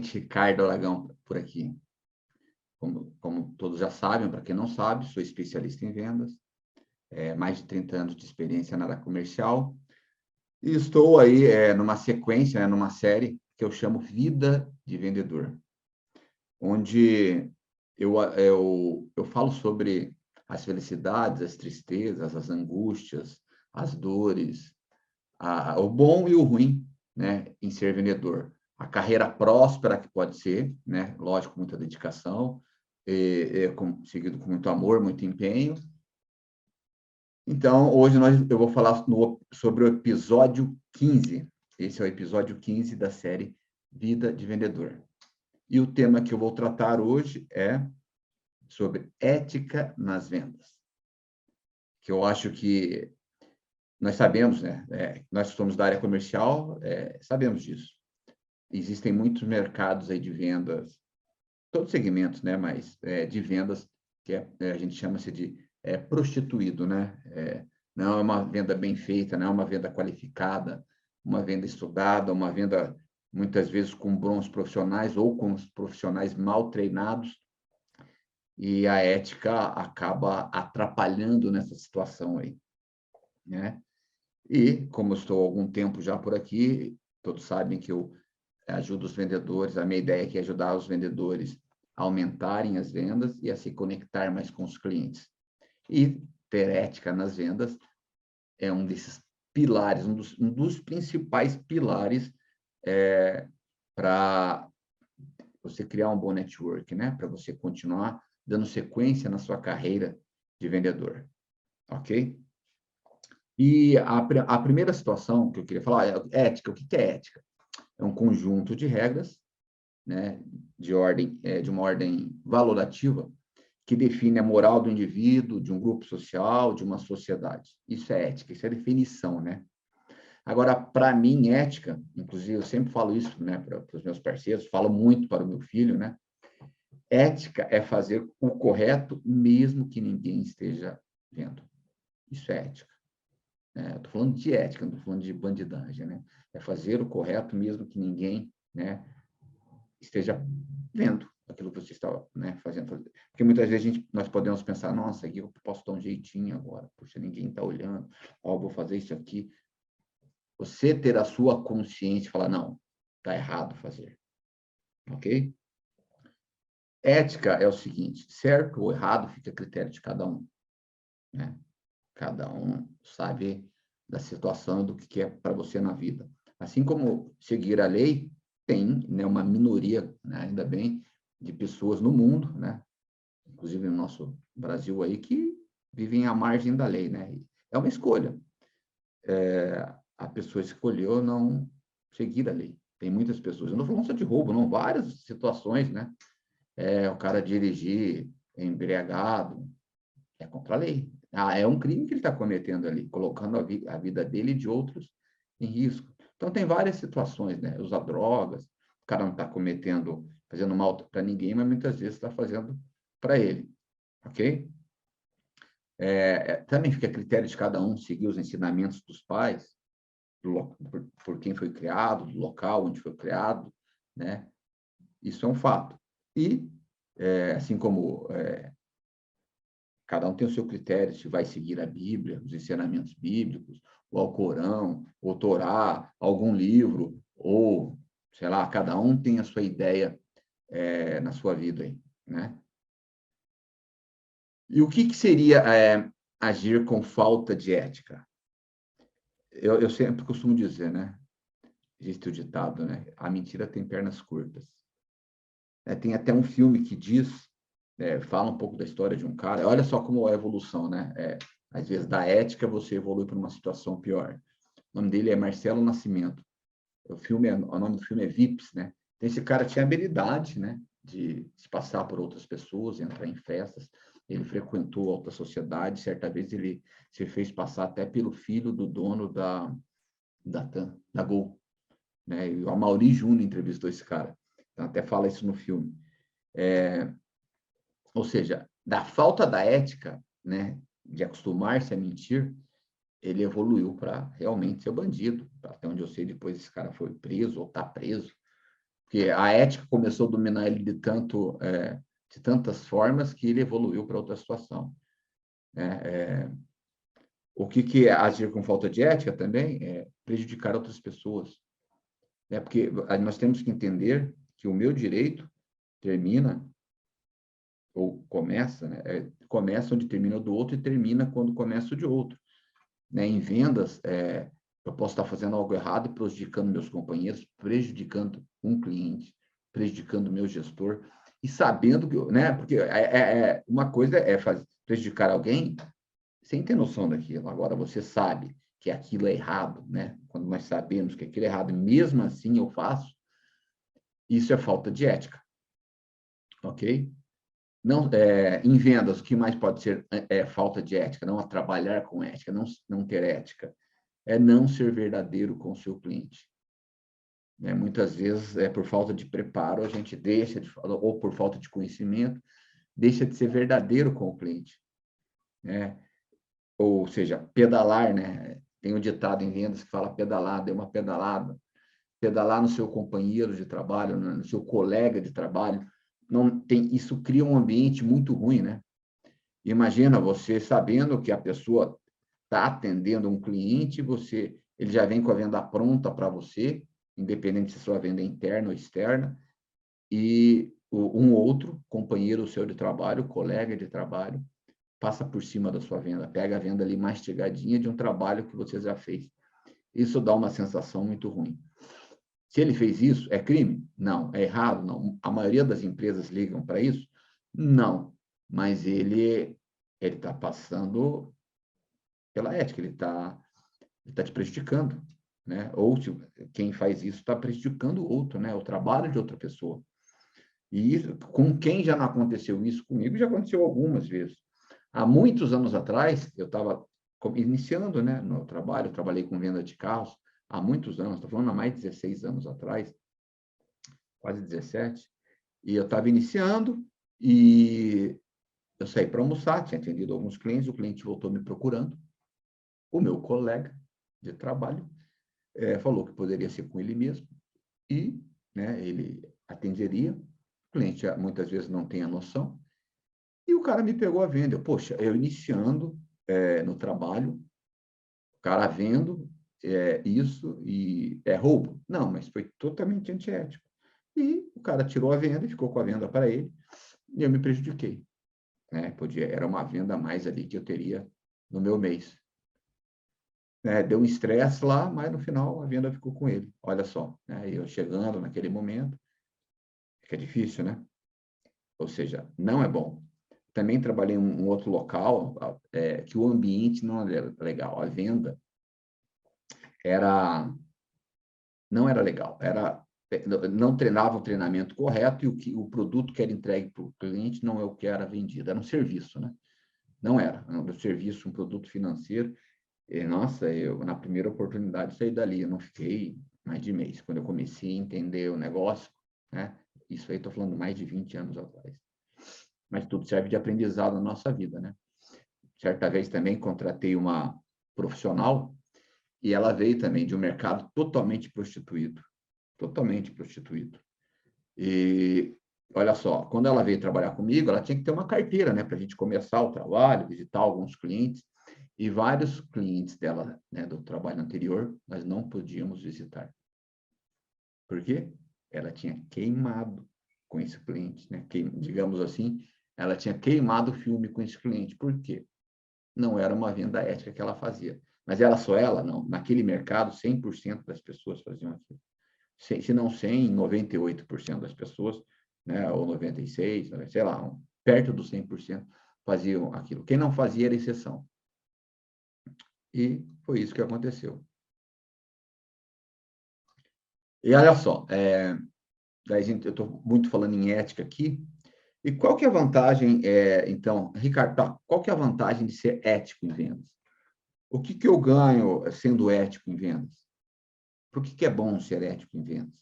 Novamente, Ricardo Aragão por aqui. Como todos já sabem, para quem não sabe, sou especialista em vendas, mais de 30 anos de experiência na área comercial, e estou aí numa sequência, numa série que eu chamo Vida de Vendedor, onde eu falo sobre as felicidades, as tristezas, as angústias, as dores, o bom e o ruim, né, em ser vendedor. A carreira próspera que pode ser, né, lógico, muita dedicação, seguido com muito amor, muito empenho. Então, hoje eu vou falar sobre o episódio 15. Esse é o episódio 15 da série Vida de Vendedor. E o tema que eu vou tratar hoje é sobre ética nas vendas. Que eu acho que nós sabemos, né? Nós somos da área comercial, sabemos disso. Existem muitos mercados aí de vendas, todos os segmentos, né? Mas de vendas, que a gente chama-se de prostituído, né? Não é uma venda bem feita, não é uma venda qualificada, uma venda estudada, uma venda, muitas vezes, com bons profissionais ou com os profissionais mal treinados, e a ética acaba atrapalhando nessa situação aí, né? E, como eu estou há algum tempo já por aqui, todos sabem que eu ajudo os vendedores, a minha ideia aqui é ajudar os vendedores a aumentarem as vendas e a se conectar mais com os clientes. E ter ética nas vendas é um desses pilares, um dos principais pilares para você criar um bom network, né? Para você continuar dando sequência na sua carreira de vendedor, ok? E a primeira situação que eu queria falar é ética. O que é ética? É um conjunto de regras, né, de uma ordem valorativa que define a moral do indivíduo, de um grupo social, de uma sociedade. Isso é ética, isso é definição, né? Agora, para mim, ética, inclusive eu sempre falo isso, né, para os meus parceiros, falo muito para o meu filho, né? Ética é fazer o correto mesmo que ninguém esteja vendo. Isso é ética. Estou falando de ética, não estou falando de bandidagem, né? É fazer o correto mesmo que ninguém, né, esteja vendo aquilo que você está, né, fazendo. Porque muitas vezes nós podemos pensar, nossa, aqui eu posso dar um jeitinho agora, puxa, ninguém está olhando, vou fazer isso aqui. Você ter a sua consciência e falar, não, está errado fazer, ok? Ética é o seguinte, certo ou errado fica a critério de cada um, né? Cada um sabe da situação e do que é para você na vida. Assim como seguir a lei, tem, né, uma minoria, né, ainda bem, de pessoas no mundo, né, inclusive no nosso Brasil aí, que vivem à margem da lei, né? É uma escolha. A pessoa escolheu não seguir a lei. Tem muitas pessoas, eu não estou falando só de roubo, não, várias situações, né? O cara dirigir embriagado, é contra a lei. É um crime que ele está cometendo ali, colocando a vida dele e de outros em risco. Então, tem várias situações, né? Usar drogas, o cara não está fazendo mal para ninguém, mas muitas vezes está fazendo para ele, ok? Também fica a critério de cada um seguir os ensinamentos dos pais, por quem foi criado, do local onde foi criado, né? Isso é um fato. E, assim como cada um tem o seu critério, se vai seguir a Bíblia, os ensinamentos bíblicos, o Alcorão, o Torá, algum livro, ou, sei lá, cada um tem a sua ideia na sua vida aí, né? E o que seria agir com falta de ética? Eu sempre costumo dizer, né? Existe o ditado, né? A mentira tem pernas curtas. Tem até um filme que diz, fala um pouco da história de um cara. Olha só como é a evolução, né? Às vezes, da ética, você evolui para uma situação pior. O nome dele é Marcelo Nascimento. O nome do filme é Vips, né? Então, esse cara tinha habilidade, né, de se passar por outras pessoas, entrar em festas. Ele frequentou a alta sociedade. Certa vez, ele se fez passar até pelo filho do dono da Gol, né? E o Amaury Júnior entrevistou esse cara. Então, até fala isso no filme. Ou seja, da falta da ética, né, de acostumar-se a mentir, ele evoluiu para realmente ser bandido. Até onde eu sei, depois esse cara foi preso ou está preso, Porque a ética começou a dominar ele de tantas formas que ele evoluiu para outra situação. O que é agir com falta de ética também? É prejudicar outras pessoas. Porque nós temos que entender que o meu direito termina, ou começa, começa onde termina o do outro e termina quando começa o de outro. Em vendas, eu posso estar fazendo algo errado e prejudicando meus companheiros, prejudicando um cliente, prejudicando o meu gestor, e sabendo que, porque uma coisa é prejudicar alguém sem ter noção daquilo. Agora, você sabe que aquilo é errado, quando nós sabemos que aquilo é errado, e mesmo assim eu faço, isso é falta de ética, ok? Não, em vendas, o que mais pode ser falta de ética? Não trabalhar com ética, não ter ética. É não ser verdadeiro com o seu cliente. Muitas vezes, por falta de preparo, a gente deixa de falar, ou por falta de conhecimento, deixa de ser verdadeiro com o cliente. Ou seja, pedalar, Tem um ditado em vendas que fala pedalada, é uma pedalada. Pedalar no seu companheiro de trabalho, no seu colega de trabalho, isso cria um ambiente muito ruim, Imagina você sabendo que a pessoa está atendendo um cliente, ele já vem com a venda pronta para você, independente se sua venda é interna ou externa, e um outro companheiro seu de trabalho, colega de trabalho, passa por cima da sua venda, pega a venda ali mastigadinha de um trabalho que você já fez. Isso dá uma sensação muito ruim. Se ele fez isso, é crime? Não. É errado? Não. A maioria das empresas ligam para isso? Não. Mas ele está passando pela ética, ele está te prejudicando, Ou quem faz isso está prejudicando o outro, o trabalho de outra pessoa. E isso, com quem já não aconteceu isso comigo, já aconteceu algumas vezes. Há muitos anos atrás, eu estava iniciando, no trabalho, eu trabalhei com venda de carros há muitos anos, estou falando há mais de 16 anos atrás, quase 17, e eu estava iniciando e eu saí para almoçar, tinha atendido alguns clientes, o cliente voltou me procurando, o meu colega de trabalho falou que poderia ser com ele mesmo e ele atenderia, o cliente muitas vezes não tem a noção, e o cara me pegou a venda. Poxa, eu iniciando no trabalho, o cara vendo isso e é roubo? Não, mas foi totalmente antiético. E o cara tirou a venda e ficou com a venda para ele, e eu me prejudiquei. Era uma venda a mais ali que eu teria no meu mês. Deu um estresse lá, mas no final a venda ficou com ele. Olha só, eu chegando naquele momento, fica difícil, Ou seja, não é bom. Também trabalhei em um outro local que o ambiente não era legal. A venda não era legal. Não treinava o treinamento correto e o produto que era entregue para o cliente não é o que era vendido. Era um serviço, Não era. Era um serviço, um produto financeiro. E, nossa, eu, na primeira oportunidade, saí dali. Eu não fiquei mais de mês. Quando eu comecei a entender o negócio, Isso aí estou falando mais de 20 anos atrás. Mas tudo serve de aprendizado na nossa vida, Certa vez também contratei uma profissional e ela veio também de um mercado totalmente prostituído. Totalmente prostituído. E, olha só, quando ela veio trabalhar comigo, ela tinha que ter uma carteira, para a gente começar o trabalho, visitar alguns clientes. E vários clientes dela, do trabalho anterior, nós não podíamos visitar. Por quê? Ela tinha queimado com esse cliente, digamos assim, ela tinha queimado o filme com esse cliente. Por quê? Não era uma venda ética que ela fazia. Mas era só ela? Não. Naquele mercado, 100% das pessoas faziam aquilo. Se não 100, 98% das pessoas, ou 96%, sei lá, perto dos 100% faziam aquilo. Quem não fazia era exceção. E foi isso que aconteceu. E olha só, eu estou muito falando em ética aqui, e qual que é a vantagem, então, Ricardo, qual que é a vantagem de ser ético em vendas? O que eu ganho sendo ético em vendas? Por que é bom ser ético em vendas?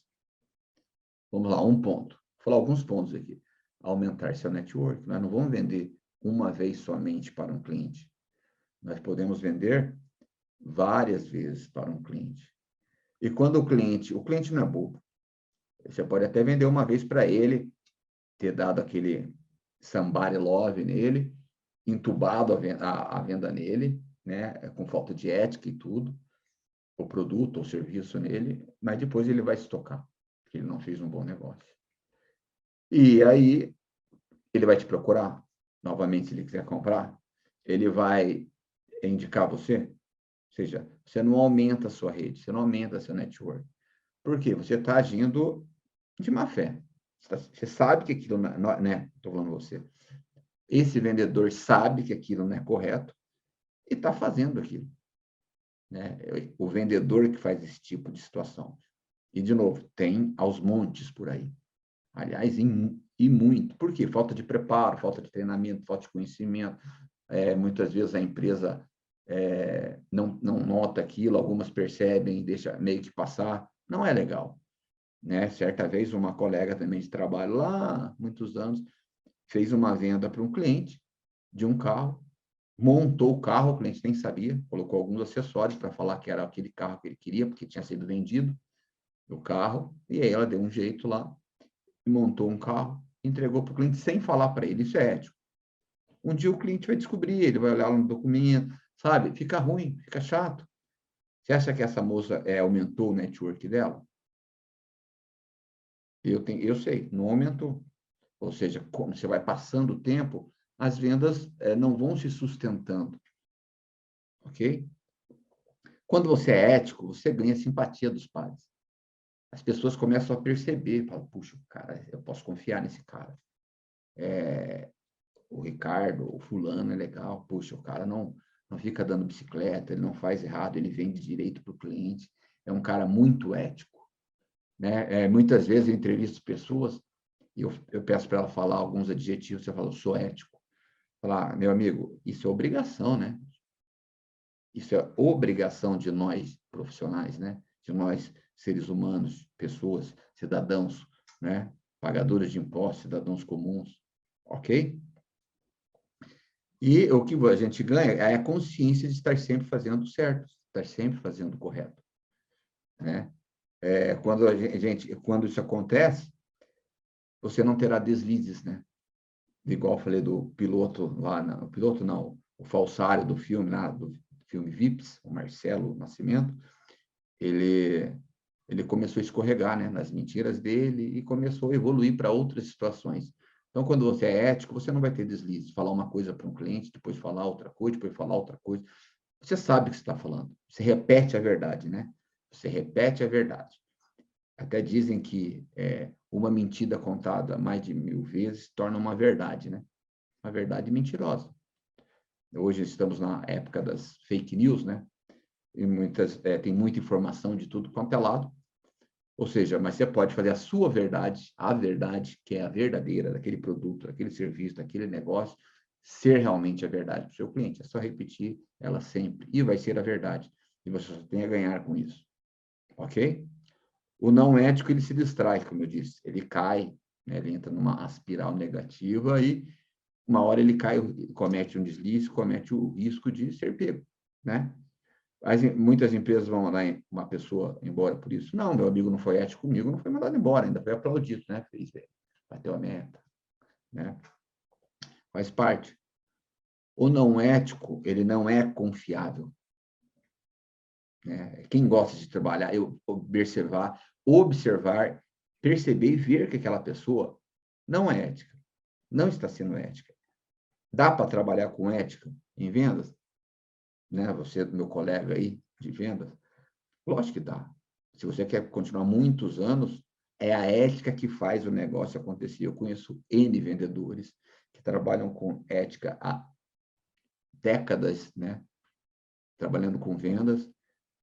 Vamos lá, um ponto. Vou falar alguns pontos aqui. Aumentar seu network. Nós não vamos vender uma vez somente para um cliente. Nós podemos vender várias vezes para um cliente. E quando o cliente não é bobo. Você pode até vender uma vez para ele, ter dado aquele somebody love nele, entubado a venda nele, né, com falta de ética e tudo, o produto ou serviço nele, mas depois ele vai se tocar, porque ele não fez um bom negócio. E aí, ele vai te procurar, novamente, se ele quiser comprar, ele vai indicar você, ou seja, você não aumenta a sua rede, você não aumenta seu network. Por quê? Você está agindo de má fé. Você sabe que aquilo não é, né? Estou falando você. Esse vendedor sabe que aquilo não é correto e está fazendo aquilo, né? O vendedor que faz esse tipo de situação. E, de novo, tem aos montes por aí. Aliás, e muito. Por quê? Falta de preparo, falta de treinamento, falta de conhecimento. Muitas vezes a empresa não nota aquilo, algumas percebem e deixa meio que passar. Não é legal, né? Certa vez, uma colega também de trabalho lá, muitos anos, fez uma venda para um cliente de um carro, montou o carro, o cliente nem sabia, colocou alguns acessórios para falar que era aquele carro que ele queria, porque tinha sido vendido o carro, e aí ela deu um jeito lá, montou um carro, entregou para o cliente sem falar para ele. Isso é ético. Um dia o cliente vai descobrir, ele vai olhar lá no documento, sabe? Fica ruim, fica chato. Você acha que essa moça aumentou o network dela? Eu sei, não aumentou. Ou seja, como você vai passando o tempo, as vendas não vão se sustentando. Ok? Quando você é ético, você ganha a simpatia dos pares. As pessoas começam a perceber, falam, puxa, cara, eu posso confiar nesse cara. O Ricardo, o fulano é legal, puxa, o cara não fica dando bicicleta, ele não faz errado, ele vende direito para o cliente, é um cara muito ético, né? Muitas vezes eu entrevisto pessoas e eu peço para ela falar alguns adjetivos, você fala, eu sou ético. Falar, meu amigo, isso é obrigação, né? Isso é obrigação de nós profissionais, né? De nós seres humanos, pessoas, cidadãos, né? Pagadores de impostos, cidadãos comuns, ok? E o que a gente ganha é a consciência de estar sempre fazendo certo, estar sempre fazendo correto, né? Quando isso acontece, você não terá deslizes, né? Igual eu falei do piloto lá, o piloto não, o falsário do filme lá, do filme Vips, o Marcelo Nascimento, ele começou a escorregar, né, nas mentiras dele e começou a evoluir para outras situações. Então, quando você é ético, você não vai ter deslize, falar uma coisa para um cliente, depois falar outra coisa, depois falar outra coisa. Você sabe o que você está falando. Você repete a verdade, né? Você repete a verdade. Até dizem que uma mentira contada mais de 1000 vezes torna uma verdade, né? Uma verdade mentirosa. Hoje estamos na época das fake news, né? E tem muita informação de tudo quanto é lado. Ou seja, mas você pode fazer a sua verdade, a verdade, que é a verdadeira daquele produto, daquele serviço, daquele negócio, ser realmente a verdade para o seu cliente. É só repetir ela sempre. E vai ser a verdade. E você só tem a ganhar com isso. Ok? O não ético, ele se distrai, como eu disse. Ele cai, né? Ele entra numa espiral negativa e uma hora ele cai, comete um deslize, comete o risco de ser pego, né? Muitas empresas vão mandar uma pessoa embora por isso. Não, meu amigo não foi ético comigo, não foi mandado embora, ainda foi aplaudido, né? Fez, bateu a meta, né? Faz parte. O não ético, ele não é confiável, né? Quem gosta de trabalhar, observar, perceber e ver que aquela pessoa não é ética, não está sendo ética. Dá para trabalhar com ética em vendas? Né? Você, meu colega aí de vendas, lógico que dá. Se você quer continuar muitos anos, é a ética que faz o negócio acontecer. Eu conheço N vendedores que trabalham com ética há décadas, né? Trabalhando com vendas,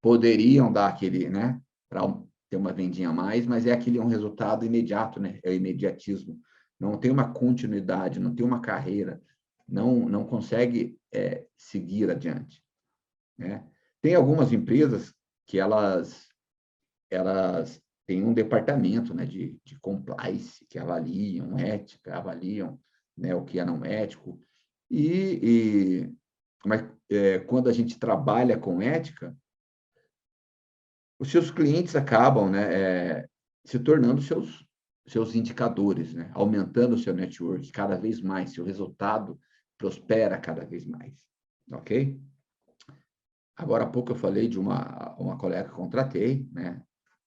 poderiam dar aquele, né? Para ter uma vendinha a mais, mas é aquele um resultado imediato, né? É o imediatismo. Não tem uma continuidade, não tem uma carreira, não consegue seguir adiante, né? Tem algumas empresas que elas têm um departamento, né, de compliance, que avaliam ética, avaliam, né, o que é não ético. Mas quando a gente trabalha com ética, os seus clientes acabam, né, se tornando seus indicadores, né? Aumentando o seu network cada vez mais, seu resultado prospera cada vez mais, ok? Agora há pouco eu falei de uma colega que contratei, né?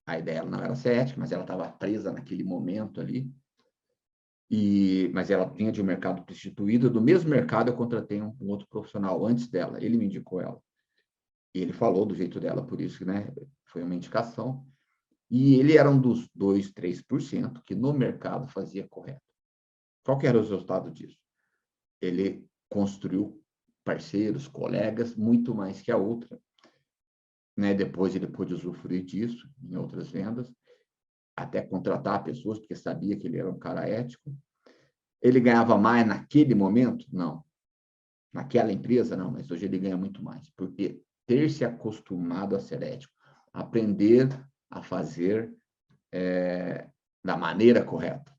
A ideia ela não era ser ética, mas ela estava presa naquele momento ali, mas ela vinha de um mercado prostituído. Do mesmo mercado eu contratei um outro profissional antes dela, ele me indicou ela. E ele falou do jeito dela, por isso, né? Foi uma indicação. E ele era um dos 2, 3% que no mercado fazia correto. Qual que era o resultado disso? Ele construiu parceiros, colegas, muito mais que a outra. Né? Depois ele pôde usufruir disso em outras vendas, até contratar pessoas, porque sabia que ele era um cara ético. Ele ganhava mais naquele momento? Não. Naquela empresa, não, mas hoje ele ganha muito mais, porque ter se acostumado a ser ético, aprender a fazer da maneira correta.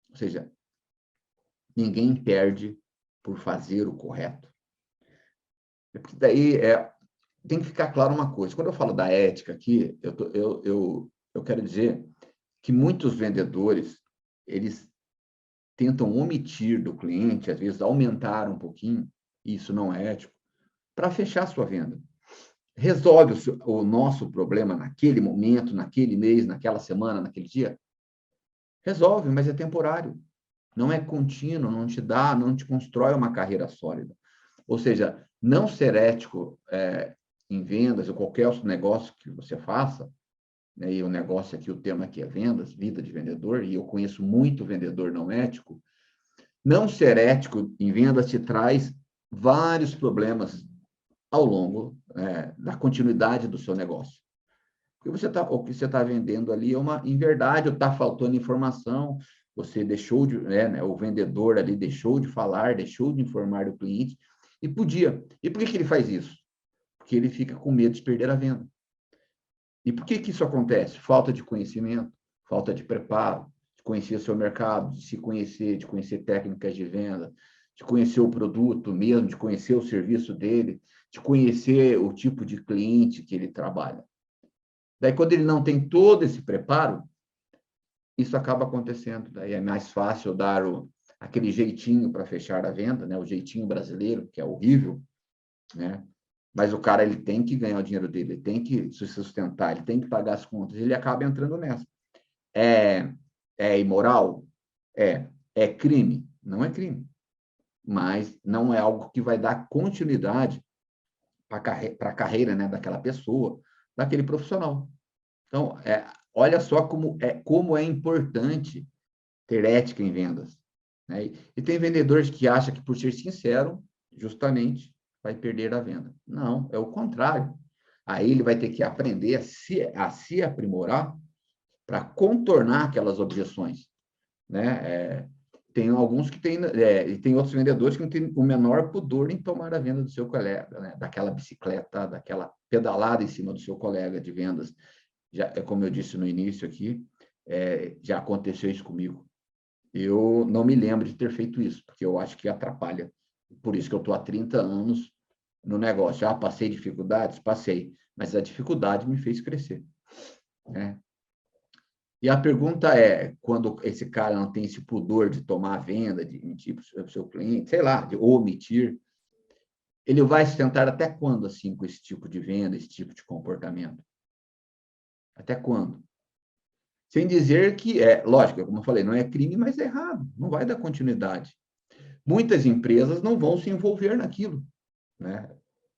Ou seja, ninguém perde por fazer o correto. Porque daí tem que ficar claro uma coisa. Quando eu falo da ética aqui, eu quero dizer que muitos vendedores, eles tentam omitir do cliente, às vezes aumentar um pouquinho, e isso não é ético, para fechar a sua venda. Resolve o nosso problema naquele momento, naquele mês, naquela semana, naquele dia? Resolve, mas é temporário. Não é contínuo, não te constrói uma carreira sólida. Ou seja, não ser ético em vendas ou qualquer outro negócio que você faça, né, e o negócio aqui, o tema aqui é vendas, vida de vendedor, e eu conheço muito vendedor não ético. Não ser ético em vendas te traz vários problemas ao longo da continuidade do seu negócio. Porque o que você está vendendo ali em verdade, está faltando informação, você deixou de, né, o vendedor ali deixou de falar, deixou de informar o cliente, e podia. E por que ele faz isso? Porque ele fica com medo de perder a venda. E por que isso acontece? Falta de conhecimento, falta de preparo, de conhecer o seu mercado, de se conhecer, de conhecer técnicas de venda, de conhecer o produto mesmo, de conhecer o serviço dele, de conhecer o tipo de cliente que ele trabalha. Daí, quando ele não tem todo esse preparo, isso acaba acontecendo. Daí é mais fácil dar aquele jeitinho para fechar a venda, né? O jeitinho brasileiro, que é horrível, né? Mas o cara ele tem que ganhar o dinheiro dele, ele tem que se sustentar, ele tem que pagar as contas, ele acaba entrando nessa. É imoral? É crime? Não é crime. Mas não é algo que vai dar continuidade para a carreira, né, daquela pessoa, daquele profissional. Então, olha só como é importante ter ética em vendas. Né? E tem vendedores que acham que, por ser sincero, justamente vai perder a venda. Não, é o contrário. Aí ele vai ter que aprender a se aprimorar para contornar aquelas objeções. Né? Tem alguns que têm, e tem outros vendedores que não têm o menor pudor em tomar a venda do seu colega, né? Daquela bicicleta, daquela pedalada em cima do seu colega de vendas. Já, como eu disse no início aqui, já aconteceu isso comigo. Eu não me lembro de ter feito isso, porque eu acho que atrapalha. Por isso que eu estou há 30 anos no negócio. Já passei dificuldades? Passei, mas a dificuldade me fez crescer. Né? E a pergunta é, quando esse cara não tem esse pudor de tomar a venda, de mentir para o seu cliente, sei lá, de omitir, ele vai se tentar até quando, assim, com esse tipo de venda, esse tipo de comportamento? Até quando? Sem dizer que lógico, como eu falei, não é crime, mas é errado, não vai dar continuidade. Muitas empresas não vão se envolver naquilo, né?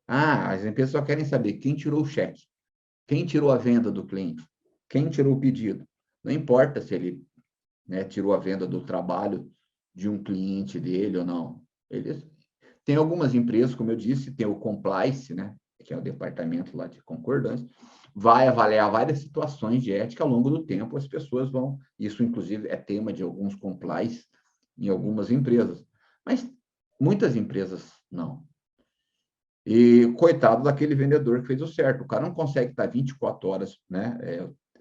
As empresas só querem saber quem tirou o cheque, quem tirou a venda do cliente, quem tirou o pedido. Não importa se ele, né, tirou a venda do trabalho de um cliente dele ou não. Tem algumas empresas, como eu disse, tem o compliance, né, que é o departamento lá de concordância, vai avaliar várias situações de ética ao longo do tempo, as pessoas vão, isso inclusive é tema de alguns compliance em algumas empresas, mas muitas empresas não. E coitado daquele vendedor que fez o certo, o cara não consegue estar 24 horas, né,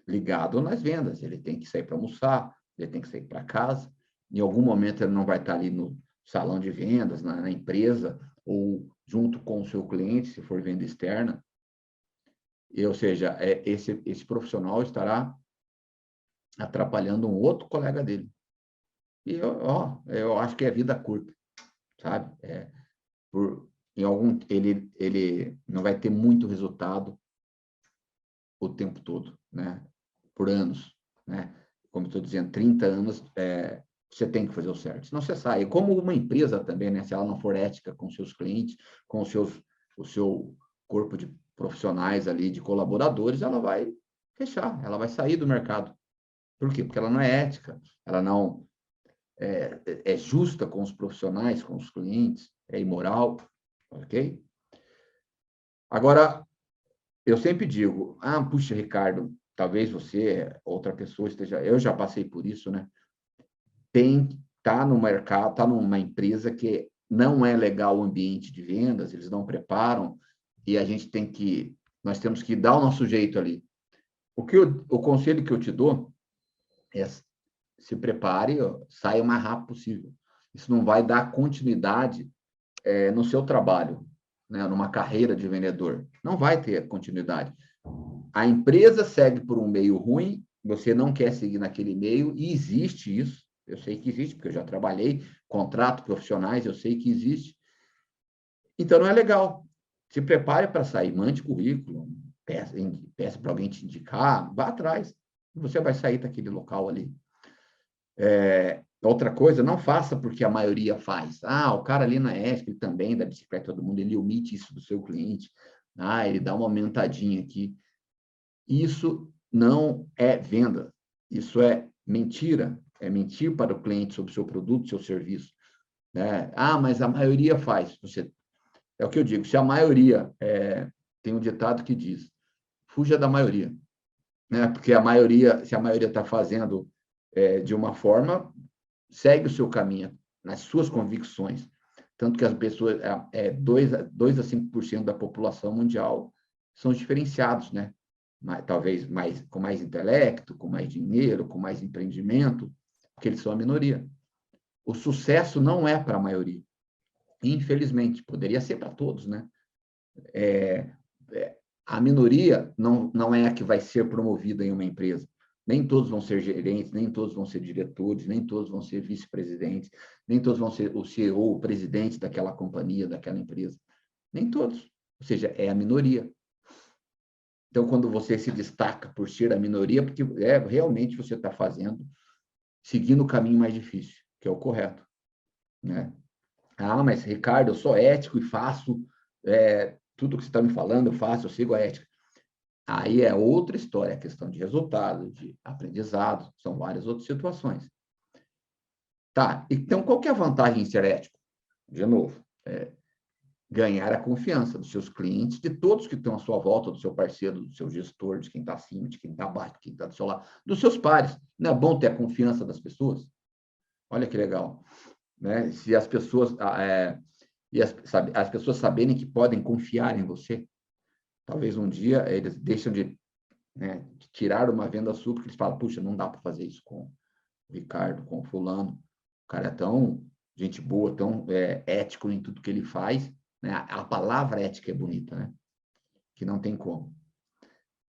ligado nas vendas, ele tem que sair para almoçar, ele tem que sair para casa, em algum momento ele não vai estar ali no salão de vendas, na empresa, ou junto com o seu cliente, se for venda externa. Ou seja, esse profissional estará atrapalhando um outro colega dele. E eu acho que é vida curta, sabe? Ele não vai ter muito resultado o tempo todo, né? Por anos, né? Como estou dizendo, 30 anos, você tem que fazer o certo, senão você sai. Como uma empresa também, né? Se ela não for ética com seus clientes, com o seu corpo de profissionais ali, de colaboradores, ela vai fechar, ela vai sair do mercado. Por quê? Porque ela não é ética, ela não é justa com os profissionais, com os clientes, é imoral, ok? Agora, eu sempre digo, puxa, Ricardo, talvez você, outra pessoa esteja, eu já passei por isso, né? Tá no mercado, tá numa empresa que não é legal o ambiente de vendas, eles não preparam, e nós temos que dar o nosso jeito ali. O conselho que eu te dou é se prepare, saia o mais rápido possível. Isso não vai dar continuidade no seu trabalho, né, numa carreira de vendedor. Não vai ter continuidade. A empresa segue por um meio ruim, você não quer seguir naquele meio, e existe isso. Eu sei que existe, porque eu já trabalhei, contrato profissionais, eu sei que existe. Então, não é legal. Se prepare para sair, mande currículo, peça para alguém te indicar, vá atrás. Você vai sair daquele local ali. Outra coisa, não faça porque a maioria faz. O cara ali na ESP, ele também da bicicleta todo mundo, ele omite isso do seu cliente. Ele dá uma aumentadinha aqui. Isso não é venda. Isso é mentira. É mentir para o cliente sobre o seu produto, seu serviço. Né? Mas a maioria faz. É o que eu digo, se a maioria... tem um ditado que diz, fuja da maioria. Né? Porque se a maioria está fazendo de uma forma, segue o seu caminho, nas suas convicções. Tanto que as pessoas, 2 a 5% da população mundial são diferenciados, né? Talvez com mais intelecto, com mais dinheiro, com mais empreendimento, porque eles são a minoria. O sucesso não é para a maioria. Infelizmente, poderia ser para todos, né? A minoria não é a que vai ser promovida em uma empresa. Nem todos vão ser gerentes, nem todos vão ser diretores, nem todos vão ser vice-presidentes, nem todos vão ser o CEO, o presidente daquela companhia, daquela empresa. Nem todos. Ou seja, é a minoria. Então, quando você se destaca por ser a minoria, porque realmente você está seguindo o caminho mais difícil, que é o correto. Né? Mas, Ricardo, eu sou ético e faço tudo que você está me falando, eu faço, eu sigo a ética. Aí é outra história, questão de resultado, de aprendizado, são várias outras situações. Tá, então qual que é a vantagem em ser ético? De novo, ganhar a confiança dos seus clientes, de todos que estão à sua volta, do seu parceiro, do seu gestor, de quem está acima, de quem está abaixo, de quem está do seu lado, dos seus pares. Não é bom ter a confiança das pessoas? Olha que legal. Né? Se as pessoas, as pessoas saberem que podem confiar em você, talvez um dia eles deixam de tirar uma venda sua, porque eles falam, puxa, não dá para fazer isso com o Ricardo, com o fulano. O cara é tão gente boa, tão ético em tudo que ele faz. Né? A palavra ética é bonita, né? Que não tem como.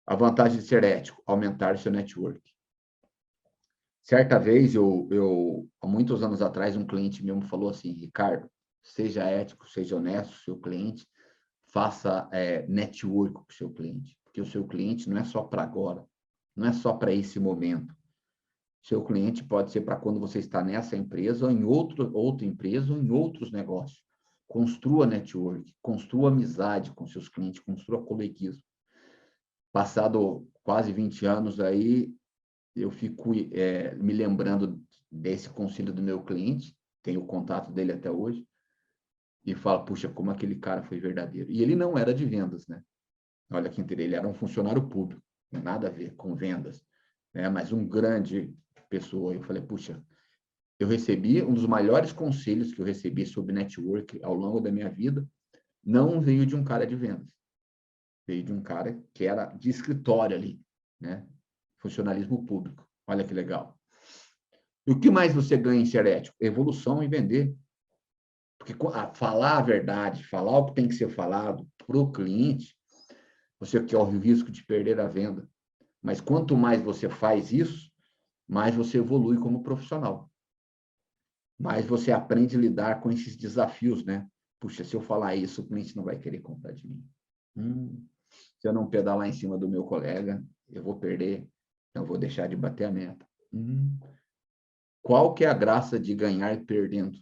A vantagem de ser ético, aumentar seu network. Certa vez, há muitos anos atrás, um cliente meu me falou assim, Ricardo, seja ético, seja honesto, seu cliente, faça network com o seu cliente, porque o seu cliente não é só para agora, não é só para esse momento. Seu cliente pode ser para quando você está nessa empresa ou em outra empresa ou em outros negócios. Construa network, construa amizade com seus clientes, construa coleguismo. Passado quase 20 anos aí, eu fico me lembrando desse conselho do meu cliente, tenho o contato dele até hoje, e falo, puxa, como aquele cara foi verdadeiro. E ele não era de vendas, né? Olha que interessante, ele era um funcionário público, nada a ver com vendas, né? Mas um grande pessoa. Eu falei, puxa, eu recebi um dos maiores conselhos que eu recebi sobre network ao longo da minha vida, não veio de um cara de vendas, veio de um cara que era de escritório ali, né? Funcionalismo público. Olha que legal. E o que mais você ganha em ser ético? Evolução e vender. Porque falar a verdade, falar o que tem que ser falado para o cliente, você corre o risco de perder a venda. Mas quanto mais você faz isso, mais você evolui como profissional. Mais você aprende a lidar com esses desafios, né? Puxa, se eu falar isso, o cliente não vai querer comprar de mim. Se eu não pedalar em cima do meu colega, eu vou perder, então eu vou deixar de bater a meta. Qual que é a graça de ganhar perdendo?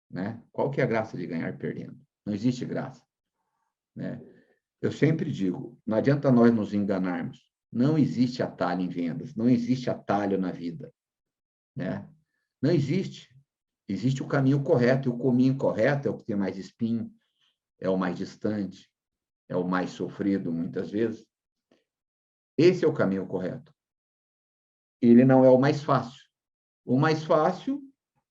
Né? Qual que é a graça de ganhar perdendo? Não existe graça. Né? Eu sempre digo, não adianta nós nos enganarmos. Não existe atalho em vendas, não existe atalho na vida. Né? Não existe. Existe o caminho correto, e o caminho correto é o que tem mais espinho, é o mais distante, é o mais sofrido, muitas vezes. Esse é o caminho correto. Ele não é o mais fácil. O mais fácil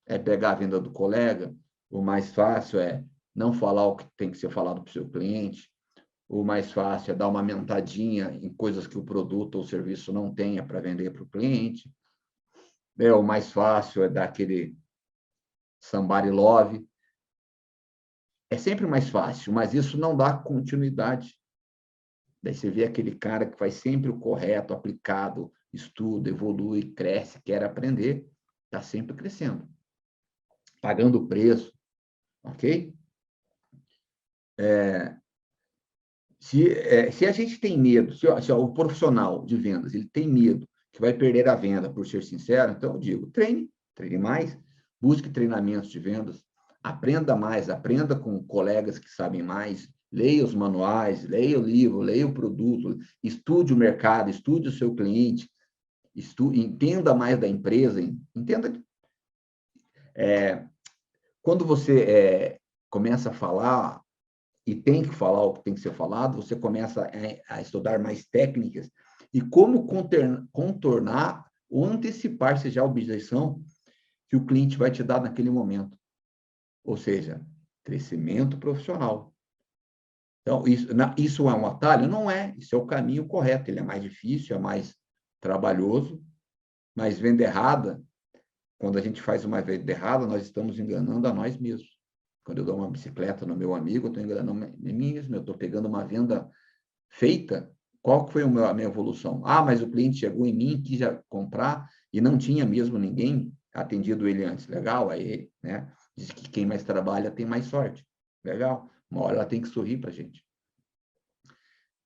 é pegar a venda do colega, o mais fácil é não falar o que tem que ser falado para o seu cliente, o mais fácil é dar uma mentadinha em coisas que o produto ou serviço não tenha para vender para o cliente. O mais fácil é dar aquele somebody love. É sempre mais fácil, mas isso não dá continuidade. Daí você vê aquele cara que faz sempre o correto, aplicado, estuda, evolui, cresce, quer aprender, está sempre crescendo, pagando o preço, ok? Se a gente tem medo, se o profissional de vendas ele tem medo que vai perder a venda por ser sincero, então eu digo, treine mais, busque treinamentos de vendas, aprenda mais, aprenda com colegas que sabem mais, leia os manuais, leia o livro, leia o produto, estude o mercado, estude o seu cliente, entenda mais da empresa, entenda. Quando você começa a falar e tem que falar o que tem que ser falado, você começa a estudar mais técnicas e como contornar ou antecipar-se já a objeção que o cliente vai te dar naquele momento. Ou seja, crescimento profissional. Então, isso é um atalho? Não é. Isso é o caminho correto. Ele é mais difícil, é mais trabalhoso, mas venda errada, quando a gente faz uma venda errada, nós estamos enganando a nós mesmos. Quando eu dou uma bicicleta no meu amigo, eu estou enganando a mim mesmo, eu estou pegando uma venda feita. Qual foi a minha evolução? Mas o cliente chegou em mim, quis já comprar e não tinha mesmo ninguém atendido ele antes. Legal, aí, né? Diz que quem mais trabalha tem mais sorte. Legal. Uma hora ela tem que sorrir para a gente.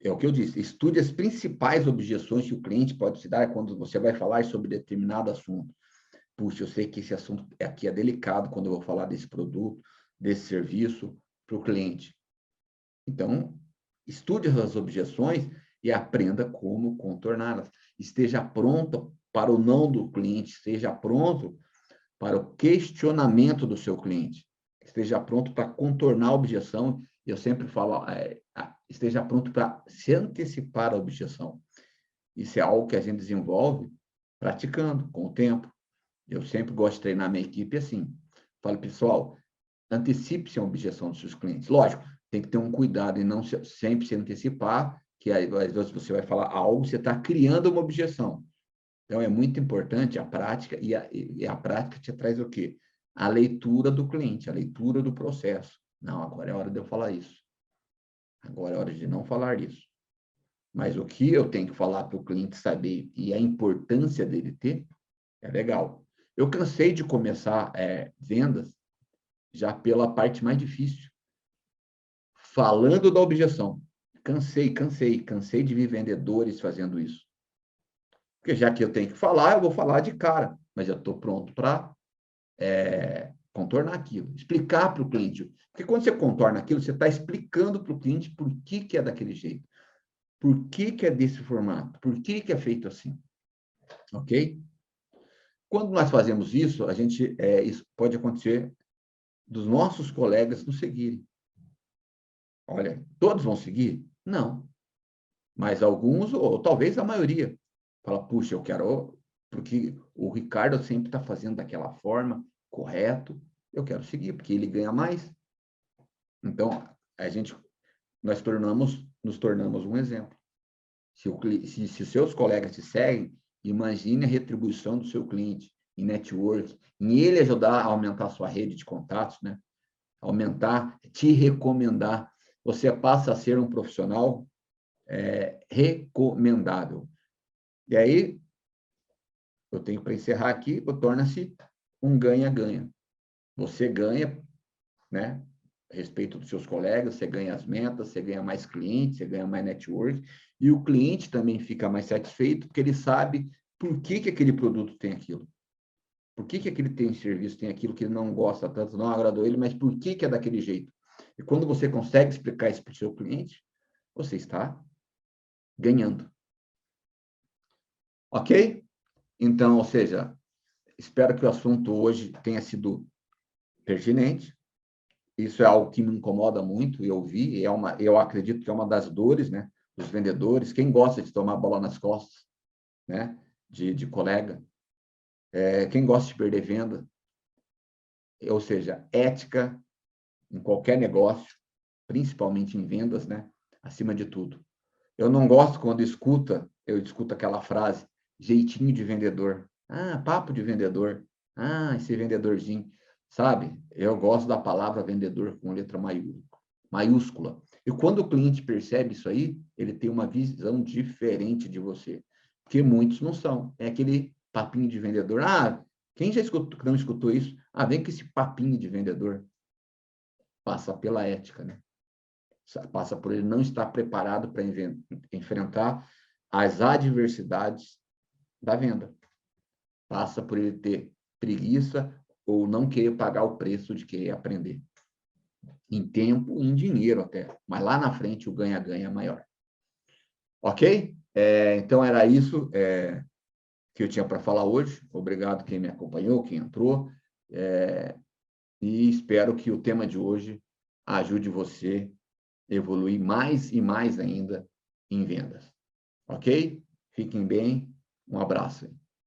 É o que eu disse, estude as principais objeções que o cliente pode se dar quando você vai falar sobre determinado assunto. Puxa, eu sei que esse assunto aqui é delicado quando eu vou falar desse produto, desse serviço para o cliente. Então, estude as objeções e aprenda como contorná-las. Esteja pronto para o não do cliente, esteja pronto para o questionamento do seu cliente, esteja pronto para contornar a objeção. Eu sempre falo, esteja pronto para se antecipar à objeção. Isso é algo que a gente desenvolve praticando com o tempo. Eu sempre gosto de treinar minha equipe assim. Falo, pessoal, antecipe-se a objeção dos seus clientes. Lógico, tem que ter um cuidado e não sempre se antecipar, que às vezes você vai falar algo, você está criando uma objeção. Então, é muito importante a prática, e a prática te traz o quê? A leitura do cliente, a leitura do processo. Não, agora é hora de eu falar isso. Agora é hora de não falar isso. Mas o que eu tenho que falar para o cliente saber e a importância dele ter, é legal. Eu cansei de começar vendas já pela parte mais difícil, falando da objeção. Cansei de ver vendedores fazendo isso. Porque já que eu tenho que falar, eu vou falar de cara, mas eu estou pronto para contornar aquilo, explicar para o cliente. Porque quando você contorna aquilo, você está explicando para o cliente por que é daquele jeito, por que é desse formato, por que é feito assim. Ok? Quando nós fazemos isso, isso pode acontecer dos nossos colegas nos seguirem. Olha, todos vão seguir? Não. Mas alguns, ou talvez a maioria, fala, puxa, eu quero, porque o Ricardo sempre está fazendo daquela forma, correto, eu quero seguir, porque ele ganha mais. Então, nós nos tornamos um exemplo. Se seus colegas te seguem, imagine a retribuição do seu cliente em network, em ele ajudar a aumentar a sua rede de contatos, né? Aumentar, te recomendar. Você passa a ser um profissional recomendável. E aí, eu tenho para encerrar aqui, torna-se um ganha-ganha. Você ganha, né, a respeito dos seus colegas, você ganha as metas, você ganha mais clientes, você ganha mais network, e o cliente também fica mais satisfeito, porque ele sabe por que que aquele produto tem aquilo. Por que que aquele tem serviço tem aquilo que ele não gosta tanto, não agradou ele, mas por que que é daquele jeito? E quando você consegue explicar isso para o seu cliente, você está ganhando. Ok? Então, ou seja, espero que o assunto hoje tenha sido pertinente. Isso é algo que me incomoda muito, eu vi, eu acredito que é uma das dores, né, dos vendedores. Quem gosta de tomar bola nas costas, né, de colega, quem gosta de perder venda, ou seja, ética em qualquer negócio, principalmente em vendas, né, acima de tudo. Eu não gosto quando eu escuto aquela frase, jeitinho de vendedor. Ah, papo de vendedor. Ah, esse vendedorzinho. Sabe? Eu gosto da palavra vendedor com letra maiúscula. E quando o cliente percebe isso aí, ele tem uma visão diferente de você. Porque muitos não são. É aquele papinho de vendedor. Ah, quem já escutou, não escutou isso? Ah, vem com esse papinho de vendedor. Passa pela ética, né? Passa por ele não estar preparado para enfrentar as adversidades da venda. Passa por ele ter preguiça ou não querer pagar o preço de querer aprender. Em tempo e em dinheiro até. Mas lá na frente o ganha-ganha é maior. Ok? Então era isso que eu tinha para falar hoje. Obrigado quem me acompanhou, quem entrou. E espero que o tema de hoje ajude você a evoluir mais e mais ainda em vendas. Ok? Fiquem bem. Um abraço.